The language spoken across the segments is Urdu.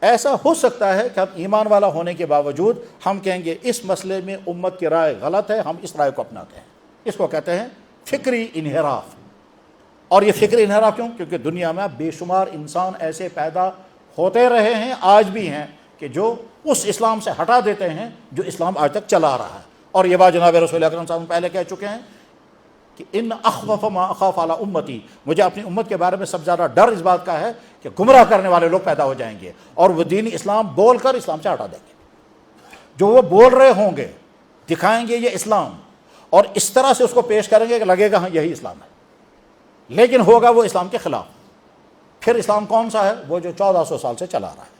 ایسا ہو سکتا ہے کہ ہم ایمان والا ہونے کے باوجود ہم کہیں گے اس مسئلے میں امت کی رائے غلط ہے، ہم اس رائے کو اپناتے ہیں۔ اس کو کہتے ہیں فکری انحراف۔ اور یہ فکری انحراف کیوں؟ کیونکہ دنیا میں بے شمار انسان ایسے پیدا ہوتے رہے ہیں، آج بھی ہیں، کہ جو اس اسلام سے ہٹا دیتے ہیں جو اسلام آج تک چلا رہا ہے۔ اور یہ بات جناب رسول اکرم صلی اللہ علیہ وسلم پہلے کہہ چکے ہیں کہ ان اخوف ما اخاف علی امتی، مجھے اپنی امت کے بارے میں سب سے زیادہ ڈر اس بات کا ہے کہ گمراہ کرنے والے لوگ پیدا ہو جائیں گے اور وہ دین اسلام بول کر اسلام سے ہٹا دیں گے۔ جو وہ بول رہے ہوں گے، دکھائیں گے یہ اسلام، اور اس طرح سے اس کو پیش کریں گے کہ لگے گا ہاں یہی اسلام ہے، لیکن ہوگا وہ اسلام کے خلاف۔ پھر اسلام کون سا ہے؟ وہ جو 1400 سال سے چلا رہا ہے۔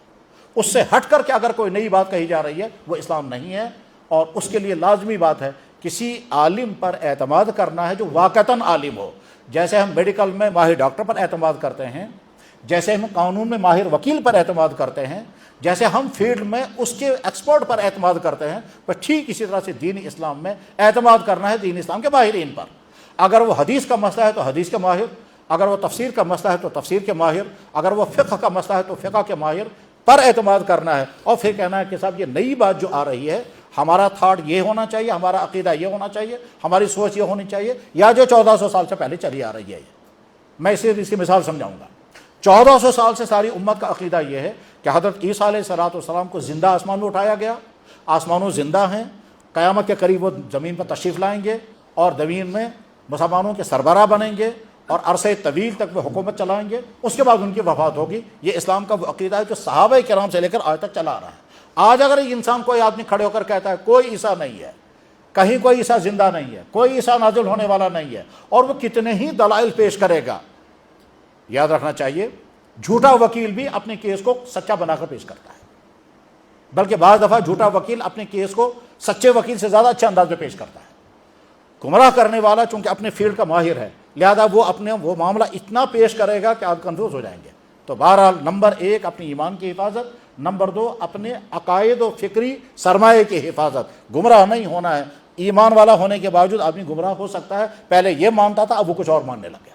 اس سے ہٹ کر کے اگر کوئی نئی بات کہی جا رہی ہے وہ اسلام نہیں ہے، اور اس کے لیے لازمی بات ہے کسی عالم پر اعتماد کرنا ہے جو واقعتاً عالم ہو۔ جیسے ہم میڈیکل میں ماہر ڈاکٹر پر اعتماد کرتے ہیں، جیسے ہم قانون میں ماہر وکیل پر اعتماد کرتے ہیں، جیسے ہم فیلڈ میں اس کے ایکسپرٹ پر اعتماد کرتے ہیں، بس ٹھیک اسی طرح سے دین اسلام میں اعتماد کرنا ہے دین اسلام کے ماہرین پر۔ اگر وہ حدیث کا مسئلہ ہے تو حدیث کے ماہر، اگر وہ تفسیر کا مسئلہ ہے تو تفسیر کے ماہر، اگر وہ فقہ کا مسئلہ ہے تو فقہ کے ماہر پر اعتماد کرنا ہے، اور پھر کہنا ہے کہ صاحب یہ نئی بات جو آ رہی ہے، ہمارا تھاٹ یہ ہونا چاہیے، ہمارا عقیدہ یہ ہونا چاہیے، ہماری سوچ یہ ہونی چاہیے، یا جو 1400 سال سے پہلے چلی آ رہی ہے۔ میں اس کی مثال سمجھاؤں گا۔ 1400 سال سے ساری امت کا عقیدہ یہ ہے کہ حضرت عیسیٰ علیہ السلام کو زندہ آسمان میں اٹھایا گیا، آسمانوں زندہ ہیں، قیامت کے قریب وہ زمین پر تشریف لائیں گے اور زمین میں مسلمانوں کے سربراہ بنیں گے اور عرصے طویل تک وہ حکومت چلائیں گے، اس کے بعد ان کی وفات ہوگی۔ یہ اسلام کا وہ عقیدہ ہے جو صحابہ کرام سے لے کر آج تک چلا آ رہا ہے۔ آج اگر ایک انسان کوئی آدمی کھڑے ہو کر کہتا ہے کوئی عیسیٰ نہیں ہے، کہیں کوئی عیسیٰ زندہ نہیں ہے، کوئی عیسیٰ نازل ہونے والا نہیں ہے، اور وہ کتنے ہی دلائل پیش کرے گا، یاد رکھنا چاہیے جھوٹا وکیل بھی اپنے کیس کو سچا بنا کر پیش کرتا ہے، بلکہ بعض دفعہ جھوٹا وکیل اپنے کیس کو سچے وکیل سے زیادہ اچھے انداز میں پیش کرتا ہے۔ گمراہ کرنے والا چونکہ اپنے فیلڈ کا ماہر ہے، لہذا وہ معاملہ اتنا پیش کرے گا کہ آپ کنفیوز ہو جائیں گے۔ تو بہرحال نمبر 1 اپنی ایمان کی حفاظت، نمبر 2 اپنے عقائد و فکری سرمایہ کی حفاظت۔ گمراہ نہیں ہونا ہے۔ ایمان والا ہونے کے باوجود آدمی گمراہ ہو سکتا ہے، پہلے یہ مانتا تھا اب وہ کچھ اور ماننے لگے۔